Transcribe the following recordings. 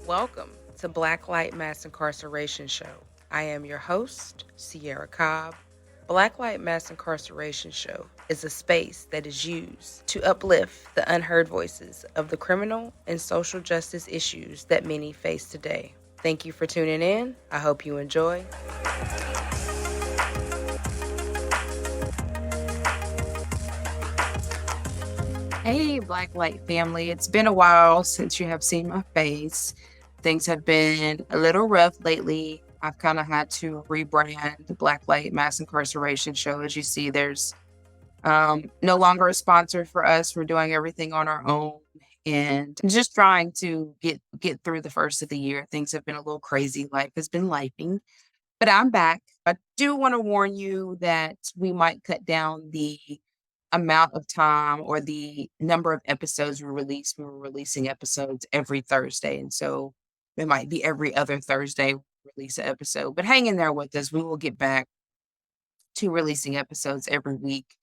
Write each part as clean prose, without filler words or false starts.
Welcome to Black Light Mass Incarceration Show. I am your host, Sierra Cobb. Black Light Mass Incarceration Show is a space that is used to uplift the unheard voices of the criminal and social justice issues that many face today. Thank you for tuning in. I hope you enjoy. Hey, Black Light family. It's been a while since you have seen my face. Things have been a little rough lately. I've kind of had to rebrand the Black Light Mass Incarceration Show. As you see, there's no longer a sponsor for us. We're doing everything on our own and just trying to get through the first of the year. Things have been a little crazy. Life has been lifing, but I'm back. I do want to warn you that we might cut down the amount of time or the number of episodes we release. We were releasing episodes every Thursday. And so it might be every other Thursday we release an episode. But hang in there with us. We will get back to releasing episodes every week.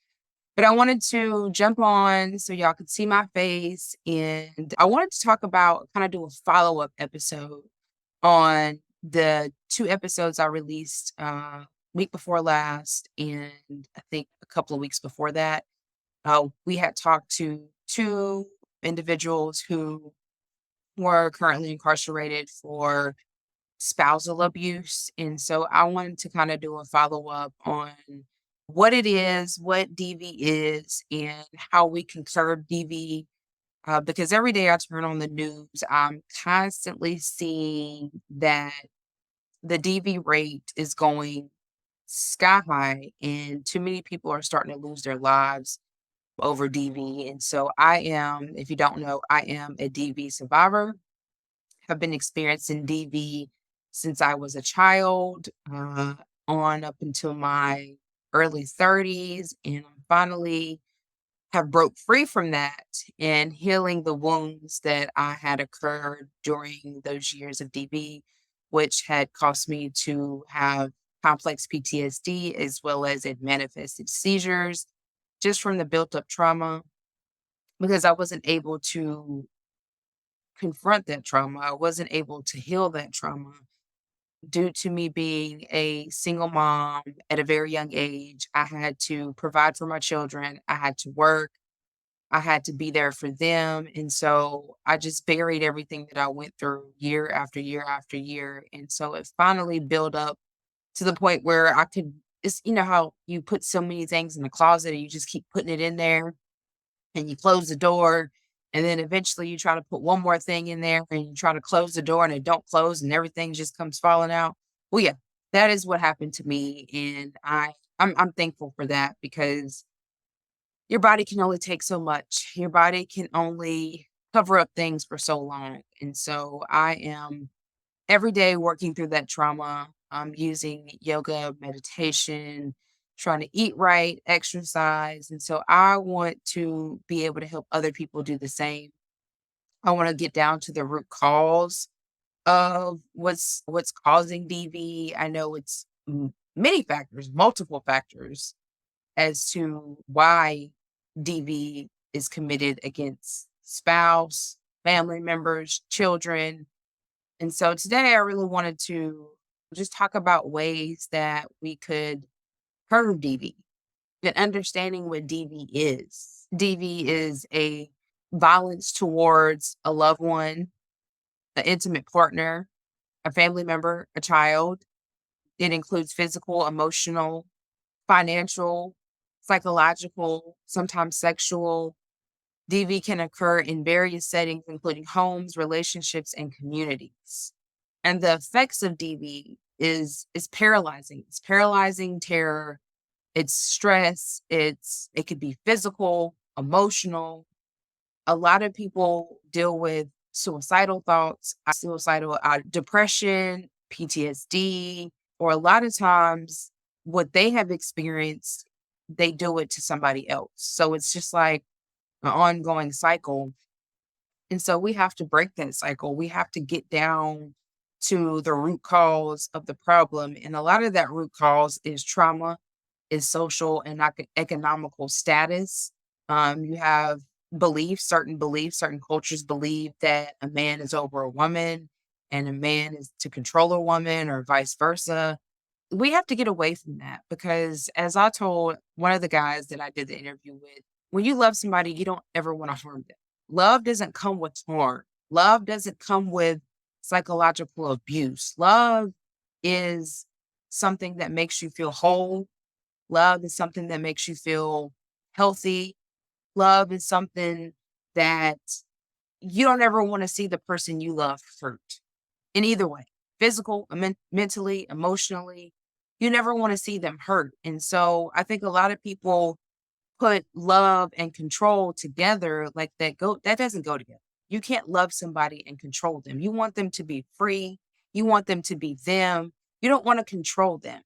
But I wanted to jump on so y'all could see my face. And I wanted to talk about, kind of do a follow-up episode on the 2 episodes I released week before last, and I think a couple of weeks before that. We had talked to 2 individuals who were currently incarcerated for spousal abuse. And so I wanted to kind of do a follow-up on what it is, what DV is, and how we can curb DV. Because every day I turn on the news, I'm constantly seeing that the DV rate is going sky high, and too many people are starting to lose their lives over DV. And so I am, if you don't know, I am a DV survivor. Have been experiencing DV since I was a child, on up until my early 30s, and I finally have broke free from that and healing the wounds that I had occurred during those years of DV, which had caused me to have complex PTSD as well as it manifested seizures just from the built up trauma, because I wasn't able to confront that trauma. I wasn't able to heal that trauma due to me being a single mom at a very young age. I had to provide for my children. I had to work. I had to be there for them. And so I just buried everything that I went through year after year after year. And so it finally built up to the point where I could, it's, you know, how you put so many things in the closet and you just keep putting it in there and you close the door. And then eventually you try to put one more thing in there and you try to close the door and it don't close and everything just comes falling out. Well, yeah, that is what happened to me. And I'm thankful for that, because your body can only take so much. Your body can only cover up things for so long. And so I am every day working through that trauma. I'm using yoga, meditation, trying to eat right, exercise. And so I want to be able to help other people do the same. I want to get down to the root cause of what's causing DV. I know it's many factors, multiple factors as to why DV is committed against spouse, family members, children. And so today I really wanted to just talk about ways that we could curb DV and understanding what DV is. DV is a violence towards a loved one, an intimate partner, a family member, a child. It includes physical, emotional, financial, psychological, sometimes sexual. DV can occur in various settings, including homes, relationships, and communities. And the effects of DV is paralyzing. It's paralyzing terror. It's stress. It could be physical, emotional. A lot of people deal with suicidal thoughts, suicidal depression, PTSD, or a lot of times what they have experienced, they do it to somebody else. So it's just like an ongoing cycle. And so we have to break that cycle. We have to get down to the root cause of the problem. And a lot of that root cause is trauma, is social and economical status. You have certain cultures believe that a man is over a woman. and a man is to control a woman or vice versa. We have to get away from that because, as I told one of the guys that I did the interview with, when you love somebody, you don't ever want to harm them. Love doesn't come with harm. Love doesn't come with psychological abuse. Love is something that makes you feel whole. Love is something that makes you feel healthy. Love is something that you don't ever want to see the person you love hurt in either way, physical, mentally, emotionally. You never want to see them hurt. And so I think a lot of people put love and control together like that doesn't go together. You can't love somebody and control them. You want them to be free. You want them to be them. You don't want to control them.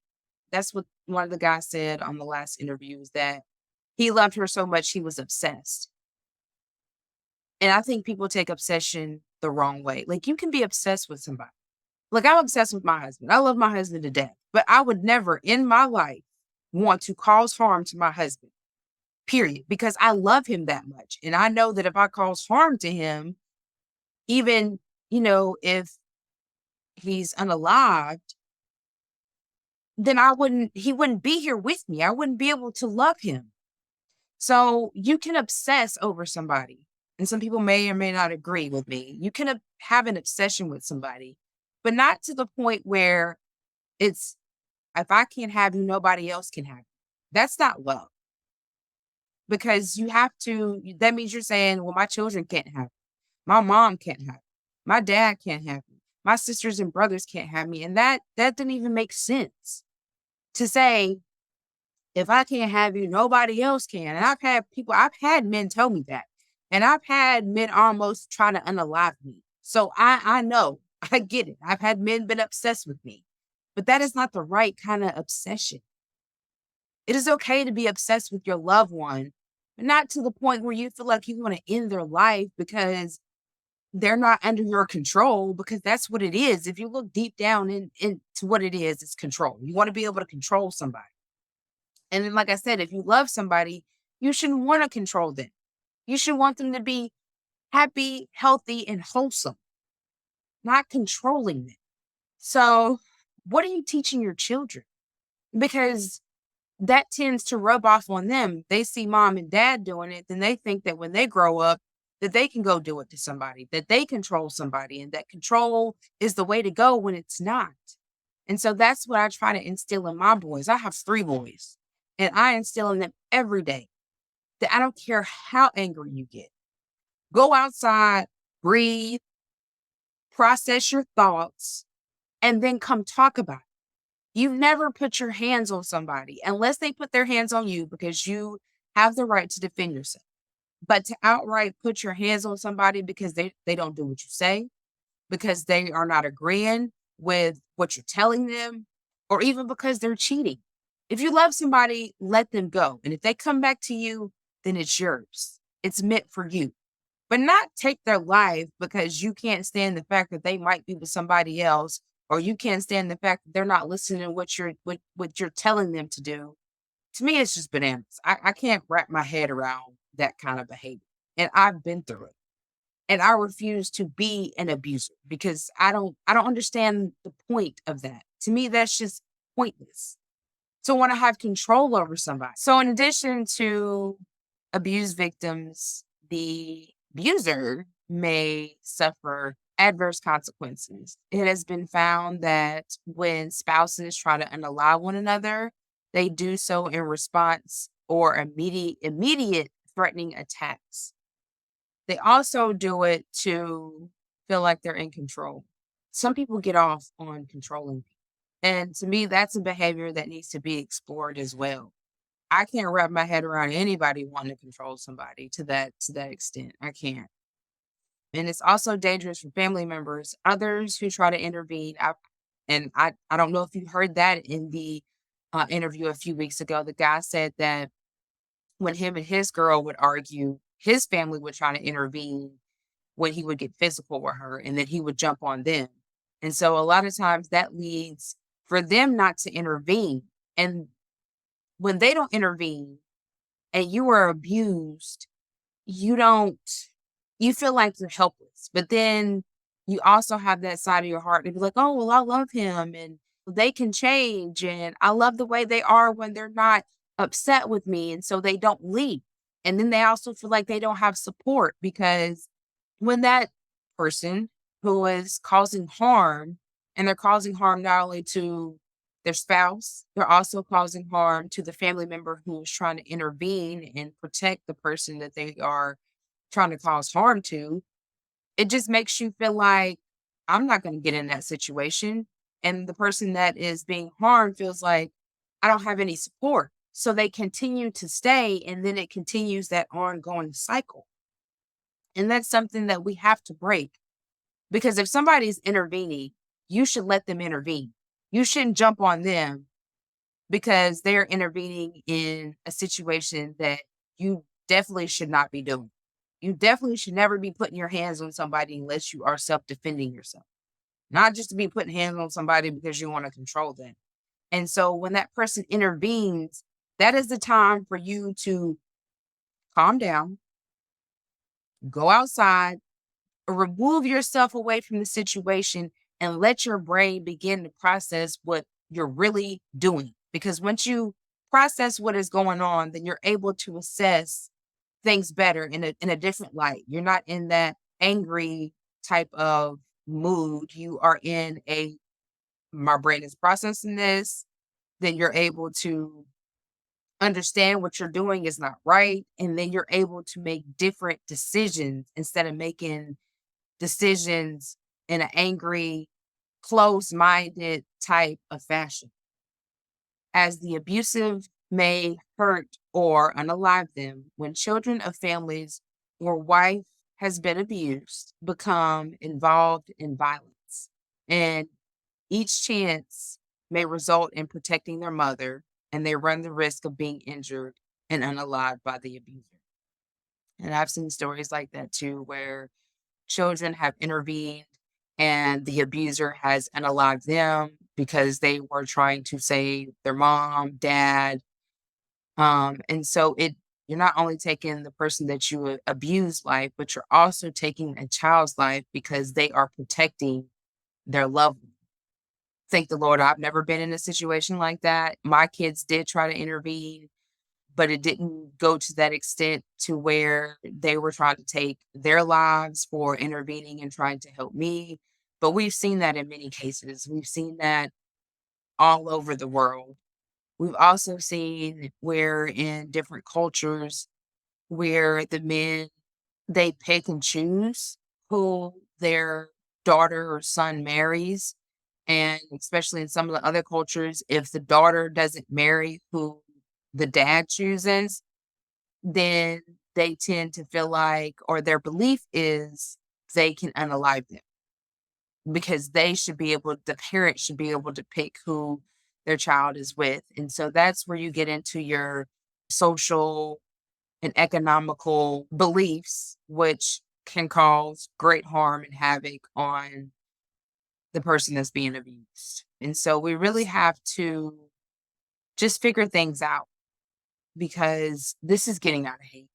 That's what one of the guys said on the last interview, is that he loved her so much he was obsessed. And I think people take obsession the wrong way. Like, you can be obsessed with somebody. Like, I'm obsessed with my husband. I love my husband to death, but I would never in my life want to cause harm to my husband, period, because I love him that much. And I know that if I cause harm to him, even, if he's unalived, then he wouldn't be here with me. I wouldn't be able to love him. So you can obsess over somebody. And some people may or may not agree with me. You can have an obsession with somebody, but not to the point where it's, if I can't have you, nobody else can have you. That's not love. Because that means you're saying, well, my children can't have me. My mom can't have me. My dad can't have me. My sisters and brothers can't have me. And that didn't even make sense to say, if I can't have you, nobody else can. And I've had men tell me that. And I've had men almost try to unalive me. So I know, I get it. I've had men been obsessed with me, but that is not the right kind of obsession. It is okay to be obsessed with your loved one, but not to the point where you feel like you want to end their life because they're not under your control, because that's what it is. If you look deep down into what it is, it's control. You want to be able to control somebody. And then, like I said, if you love somebody, you shouldn't want to control them. You should want them to be happy, healthy, and wholesome, not controlling them. So what are you teaching your children? Because that tends to rub off on them. They see mom and dad doing it, then they think that when they grow up, that they can go do it to somebody, that they control somebody, and that control is the way to go when it's not. And so that's what I try to instill in my boys. I have 3 boys, and I instill in them every day that I don't care how angry you get. Go outside, breathe, process your thoughts, and then come talk about it. You've never put your hands on somebody unless they put their hands on you, because you have the right to defend yourself. But to outright put your hands on somebody because they don't do what you say, because they are not agreeing with what you're telling them, or even because they're cheating. If you love somebody, let them go. And if they come back to you, then it's yours. It's meant for you. But not take their life because you can't stand the fact that they might be with somebody else, or you can't stand the fact that they're not listening to what you're telling them to do. To me, it's just bananas. I can't wrap my head around that kind of behavior. And I've been through it. And I refuse to be an abuser because I don't understand the point of that. To me, that's just pointless. To want to have control over somebody. So in addition to abuse victims, the abuser may suffer adverse consequences. It has been found that when spouses try to unalive one another, they do so in response or immediate threatening attacks. They also do it to feel like they're in control. Some people get off on controlling people. And to me, that's a behavior that needs to be explored as well. I can't wrap my head around anybody wanting to control somebody to that extent. I can't. And it's also dangerous for family members, others who try to intervene. I don't know if you heard that in the interview a few weeks ago. The guy said that when him and his girl would argue, his family would try to intervene when he would get physical with her, and then he would jump on them. And so a lot of times that leads for them not to intervene. And when they don't intervene and you are abused, you feel like you're helpless. But then you also have that side of your heart to be like, oh, well, I love him and they can change. And I love the way they are when they're not upset with me. And so they don't leave. And then they also feel like they don't have support because when that person who is causing harm, and they're causing harm not only to their spouse, they're also causing harm to the family member who's trying to intervene and protect the person that they are trying to cause harm to. It just makes you feel like I'm not going to get in that situation. And the person that is being harmed feels like I don't have any support. So they continue to stay, and then it continues that ongoing cycle. And that's something that we have to break because if somebody's intervening, you should let them intervene. You shouldn't jump on them because they're intervening in a situation that you definitely should not be doing. You definitely should never be putting your hands on somebody unless you are self-defending yourself, not just to be putting hands on somebody because you want to control them. And so when that person intervenes, that is the time for you to calm down, go outside, remove yourself away from the situation and let your brain begin to process what you're really doing. Because once you process what is going on, then you're able to assess things better in a different light. You're not in that angry type of mood. You are in a my brain is processing this, then you're able to understand what you're doing is not right. And then you're able to make different decisions instead of making decisions in an angry, closed minded type of fashion. As the abusive may hurt or unalive them, when children of families or wife has been abused, become involved in violence. And each chance may result in protecting their mother, and they run the risk of being injured and unalived by the abuser. And I've seen stories like that too, where children have intervened and the abuser has unalived them because they were trying to save their mom, dad. And so you're not only taking the person that you abused life, but you're also taking a child's life because they are protecting their loved one. Thank the Lord, I've never been in a situation like that. My kids did try to intervene, but it didn't go to that extent to where they were trying to take their lives for intervening and trying to help me. But we've seen that in many cases. We've seen that all over the world. We've also seen where in different cultures where the men they pick and choose who their daughter or son marries. And especially in some of the other cultures, if the daughter doesn't marry who the dad chooses, then they tend to feel like, or their belief is they can unalive them because the parent should be able to pick who their child is with. And so that's where you get into your social and economical beliefs, which can cause great harm and havoc on the person that's being abused. And so we really have to just figure things out because this is getting out of hand.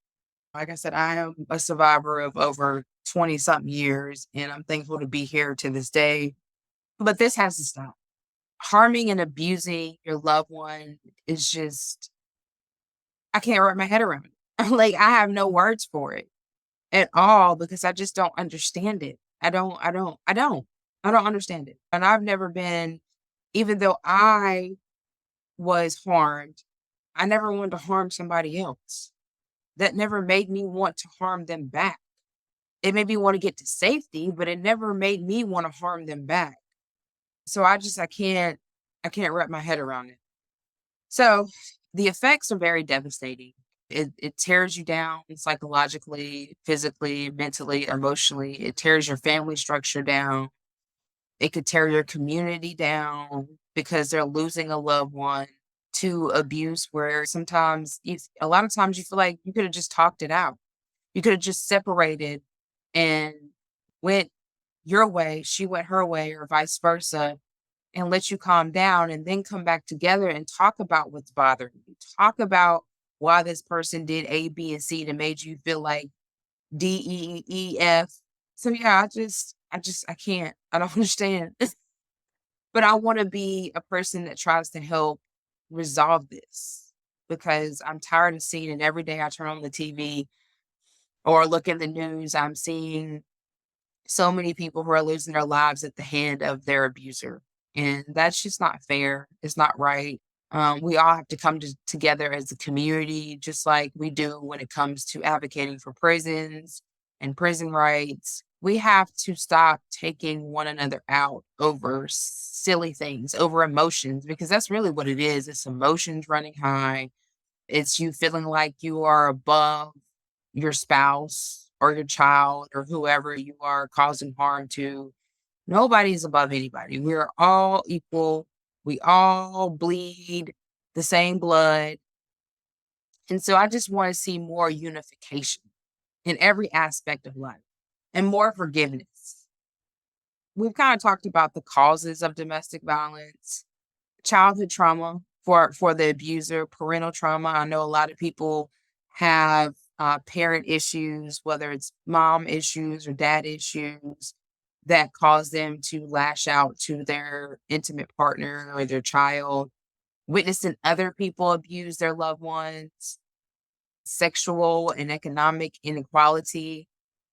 Like I said, I am a survivor of over 20 something years, and I'm thankful to be here to this day. But this has to stop. Harming and abusing your loved one is just, I can't wrap my head around it. Like, I have no words for it at all because I just don't understand it. I don't understand it. And I've never been, even though I was harmed, I never wanted to harm somebody else. That never made me want to harm them back. It made me want to get to safety, but it never made me want to harm them back. So I can't wrap my head around it. So the effects are very devastating. It tears you down psychologically, physically, mentally, emotionally. It tears your family structure down. It could tear your community down because they're losing a loved one to abuse where a lot of times you feel like you could have just talked it out. You could have just separated and went your way, she went her way, or vice versa, and let you calm down and then come back together and talk about what's bothering you. Talk about why this person did A, B, and C that made you feel like D, E, E, F. So yeah, I can't. I don't understand. But I want to be a person that tries to help resolve this because I'm tired of seeing it every day. I turn on the TV or look at the news. I'm seeing so many people who are losing their lives at the hand of their abuser. And that's just not fair. It's not right. We all have to come together as a community, just like we do when it comes to advocating for prisons and prison rights. We have to stop taking one another out over silly things, over emotions, because that's really what it is. It's emotions running high. It's you feeling like you are above your spouse or your child or whoever you are causing harm to. Nobody's above anybody. We're all equal. We all bleed the same blood. And so I just want to see more unification in every aspect of life and more forgiveness. We've kind of talked about the causes of domestic violence, childhood trauma for the abuser, parental trauma. I know a lot of people have parent issues, whether it's mom issues or dad issues that cause them to lash out to their intimate partner or their child, witnessing other people abuse their loved ones, sexual and economic inequality.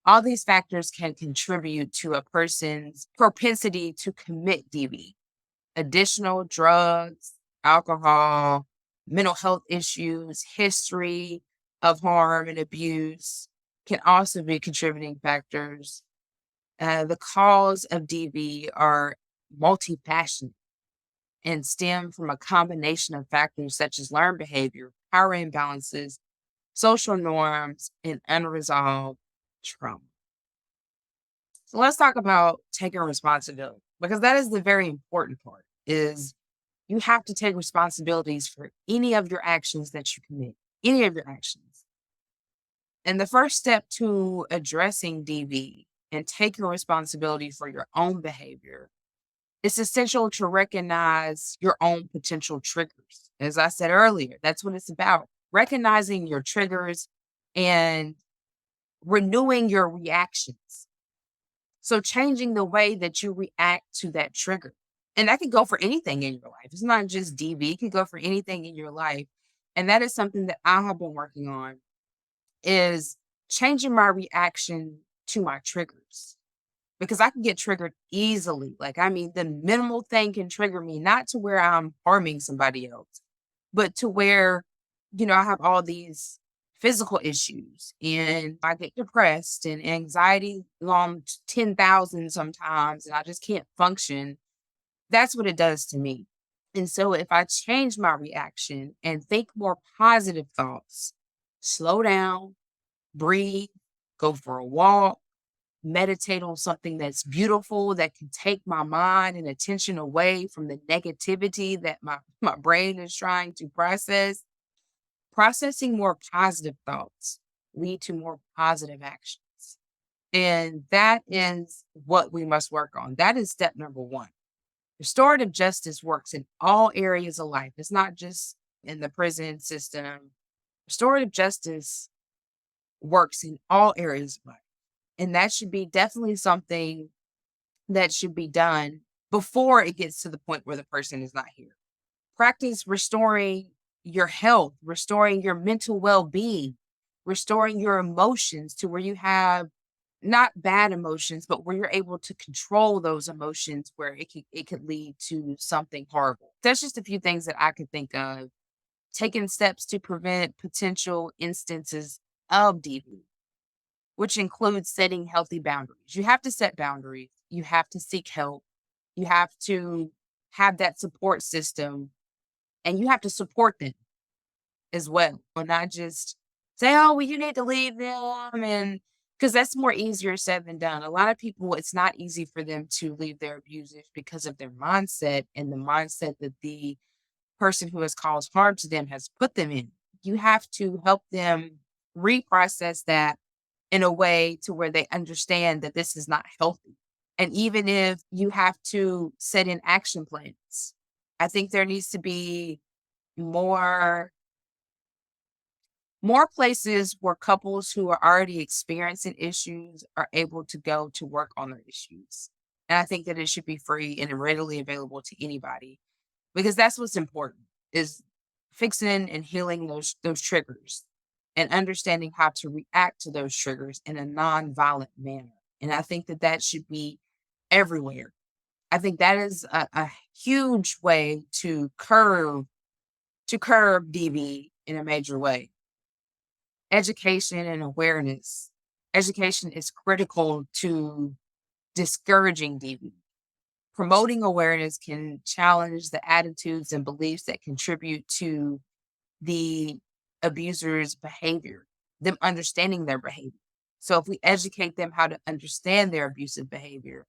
All these factors can contribute to a person's propensity to commit DV. Additional drugs, alcohol, mental health issues, history of harm and abuse can also be contributing factors. The cause of DV are multifaceted and stem from a combination of factors such as learned behavior, power imbalances, social norms, and unresolved trauma. So let's talk about taking responsibility because that is the very important part is you have to take responsibilities for any of your actions that you commit, any of your actions. And the first step to addressing DV and taking responsibility for your own behavior, it's essential to recognize your own potential triggers. As I said earlier, that's what it's about. Recognizing your triggers and renewing your reactions. So changing the way that you react to that trigger. And that could go for anything in your life. It's not just DV, it can go for anything in your life. And that is something that I have been working on is changing my reaction to my triggers. Because I can get triggered easily. Like, I mean, the minimal thing can trigger me, not to where I'm harming somebody else, but to where, I have all these physical issues and I get depressed and anxiety long 10,000 sometimes, and I just can't function. That's what it does to me. And so if I change my reaction and think more positive thoughts, slow down, breathe, go for a walk, meditate on something that's beautiful that can take my mind and attention away from the negativity that my brain is trying to process. Processing more positive thoughts lead to more positive actions. And that is what we must work on. That is step number one. Restorative justice works in all areas of life. It's not just in the prison system. Restorative justice works in all areas of life. And that should be definitely something that should be done before it gets to the point where the person is not here. Practice restoring your health, restoring your mental well-being, restoring your emotions to where you have not bad emotions, but where you're able to control those emotions where it could lead to something horrible. That's just a few things that I could think of. Taking steps to prevent potential instances of DV, which includes setting healthy boundaries. You have to set boundaries. You have to seek help. You have to have that support system and you have to support them as well. Or not just say, oh, well, you need to leave them. And because that's more easier said than done. A lot of people, it's not easy for them to leave their abusers because of their mindset and the mindset that the person who has caused harm to them has put them in. You have to help them reprocess that in a way to where they understand that this is not healthy. And even if you have to set in action plans, I think there needs to be more More places where couples who are already experiencing issues are able to go to work on their issues. And I think that it should be free and readily available to anybody, because that's what's important, is fixing and healing those triggers and understanding how to react to those triggers in a non-violent manner. And I think that that should be everywhere. I think that is a huge way to curb DV in a major way. Education and awareness. Education is critical to discouraging DV. Promoting awareness can challenge the attitudes and beliefs that contribute to the abuser's behavior, them understanding their behavior. So if we educate them how to understand their abusive behavior,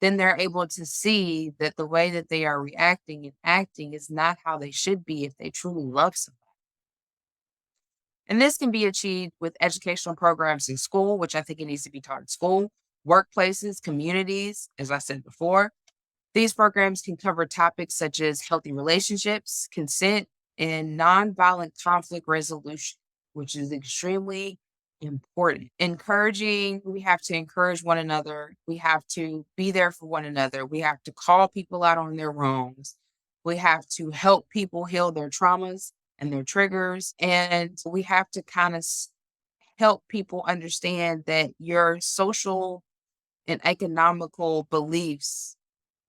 then they're able to see that the way that they are reacting and acting is not how they should be if they truly love someone. And this can be achieved with educational programs in school, which I think it needs to be taught in school, workplaces, communities, as I said before. These programs can cover topics such as healthy relationships, consent, and nonviolent conflict resolution, which is extremely important. We have to encourage one another. We have to be there for one another. We have to call people out on their wrongs. We have to help people heal their traumas and their triggers. And we have to kind of help people understand that your social and economical beliefs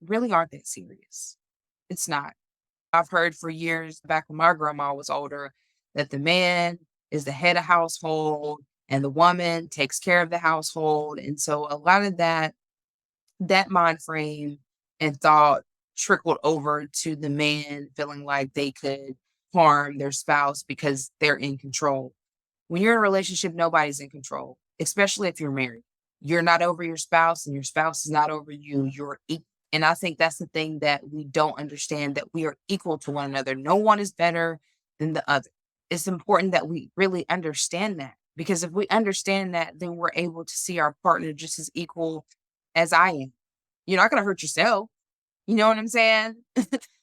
really aren't that serious. It's not. I've heard for years back when my grandma was older that the man is the head of household and the woman takes care of the household. And so a lot of that mind frame and thought trickled over to the man feeling like they could harm their spouse because they're in control. When you're in a relationship, nobody's in control, especially if you're married. You're not over your spouse and your spouse is not over you. You're equal. And I think that's the thing that we don't understand, that we are equal to one another. No one is better than the other. It's important that we really understand that, because if we understand that, then we're able to see our partner just as equal as I am. You're not going to hurt yourself. You know what I'm saying?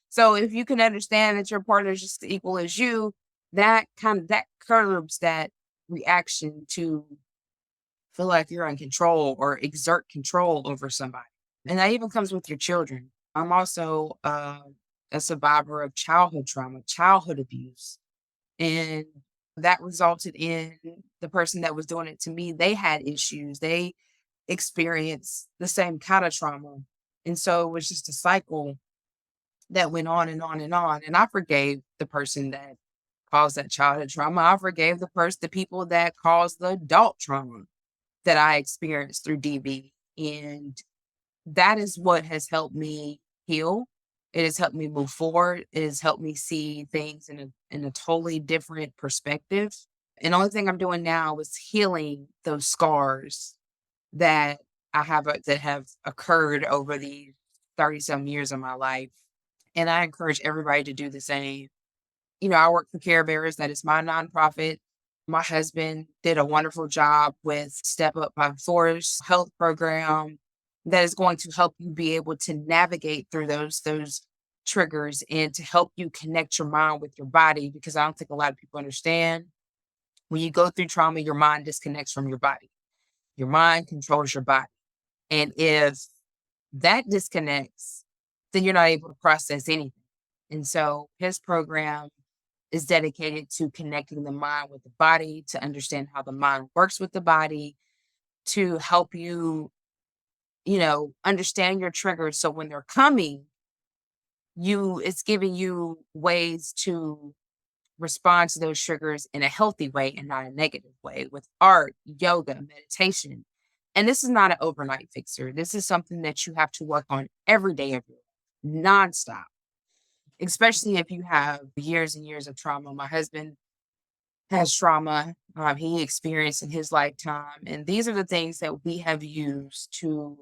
So if you can understand that your partner is just as equal as you, that curbs that reaction to feel like you're in control or exert control over somebody. And that even comes with your children. I'm also a survivor of childhood trauma, childhood abuse. And that resulted in the person that was doing it to me, they had issues. They experienced the same kind of trauma. And so it was just a cycle that went on and on and on. And I forgave the person that caused that childhood trauma. I forgave the people that caused the adult trauma that I experienced through DV. And that is what has helped me heal. It has helped me move forward. It has helped me see things in a totally different perspective. And the only thing I'm doing now is healing those scars that that have occurred over these 30 some years of my life. And I encourage everybody to do the same. I work for Care Bearers. That is my nonprofit. My husband did a wonderful job with Step Up by Force health program that is going to help you be able to navigate through those triggers and to help you connect your mind with your body, because I don't think a lot of people understand. When you go through trauma, your mind disconnects from your body. Your mind controls your body. And if that disconnects, then you're not able to process anything. And so his program is dedicated to connecting the mind with the body, to understand how the mind works with the body, to help you, understand your triggers. So when they're coming, it's giving you ways to respond to those triggers in a healthy way and not a negative way, with art, yoga, meditation. And this is not an overnight fixer. This is something that you have to work on every day of your life, nonstop, especially if you have years and years of trauma. My husband has trauma he experienced in his lifetime. And these are the things that we have used to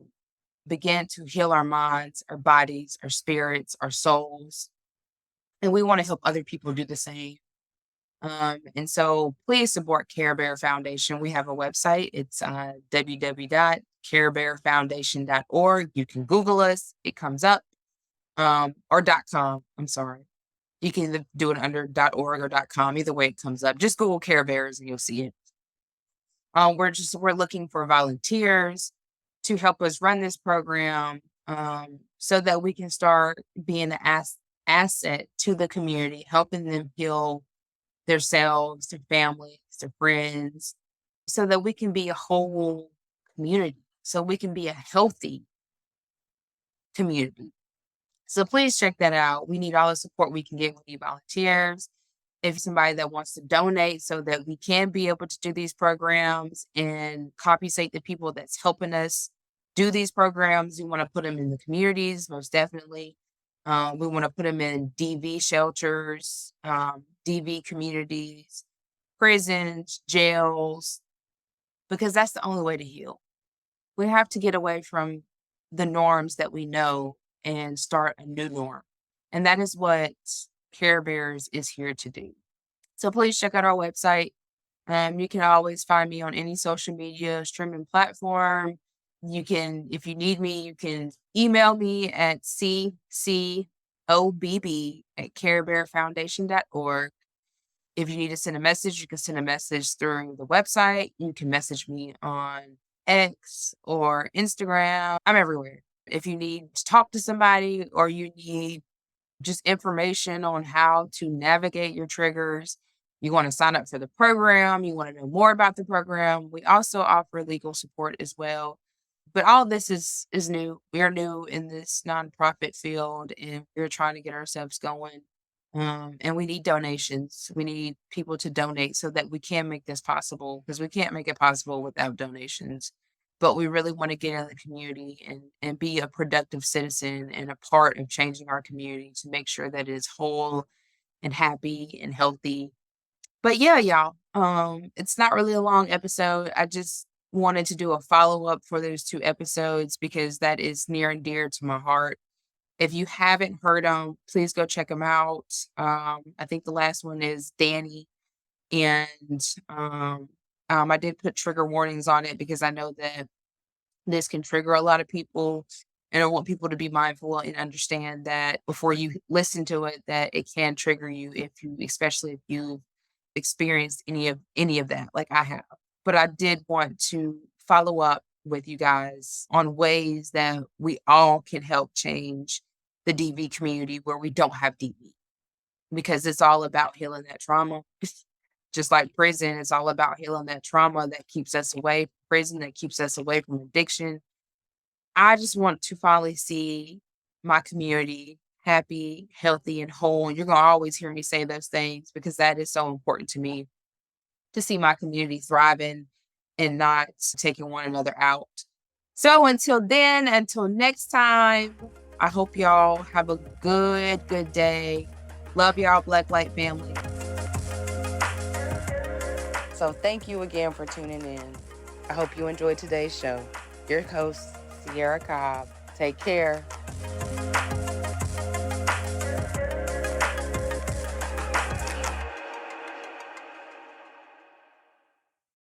begin to heal our minds, our bodies, our spirits, our souls. And we want to help other people do the same. And so please support Care Bear Foundation. We have a website. It's www.carebearfoundation.org. You can Google us. It comes up. Or .com. I'm sorry. You can either do it under .org or .com. Either way it comes up. Just Google Care Bears and you'll see it. We're looking for volunteers to help us run this program, so that we can start being an asset to the community, helping them heal themselves, their families, their friends, so that we can be a whole community, so we can be a healthy community. So please check that out. We need all the support we can get. We need volunteers. If somebody that wants to donate so that we can be able to do these programs and compensate the people that's helping us do these programs, we want to put them in the communities, most definitely. We want to put them in DV shelters, DV communities, prisons, jails, because that's the only way to heal. We have to get away from the norms that we know and start a new norm. And that is what Care Bears is here to do. So please check out our website. You can always find me on any social media streaming platform. You can, if you need me, you can email me at ccobb@carebearfoundation.org. If you need to send a message, you can send a message through the website. You can message me on X or Instagram. I'm everywhere. If you need to talk to somebody or you need just information on how to navigate your triggers, you want to sign up for the program, you want to know more about the program, we also offer legal support as well. But all this is new. We are new in this nonprofit field and we're trying to get ourselves going. And we need donations. We need people to donate so that we can make this possible, because we can't make it possible without donations. But we really want to get in the community and be a productive citizen and a part of changing our community to make sure that it is whole and happy and healthy. But yeah, y'all, it's not really a long episode. I just wanted to do a follow-up for those 2 episodes because that is near and dear to my heart. If you haven't heard them, please go check them out. I think the last one is Danny, and I did put trigger warnings on it because I know that this can trigger a lot of people, and I want people to be mindful and understand that before you listen to it, that it can trigger you especially if you've experienced any of that, like I have. But I did want to follow up with you guys on ways that we all can help change the DV community where we don't have DV, because it's all about healing that trauma. Just like prison, it's all about healing that trauma that keeps us away from prison, that keeps us away from addiction. I just want to finally see my community happy, healthy, and whole. And you're going to always hear me say those things because that is so important to me, to see my community thriving and not taking one another out. So until then, until next time, I hope y'all have a good day. Love y'all, Black Light family. So thank you again for tuning in. I hope you enjoyed today's show. Your host, Sierra Cobb. Take care.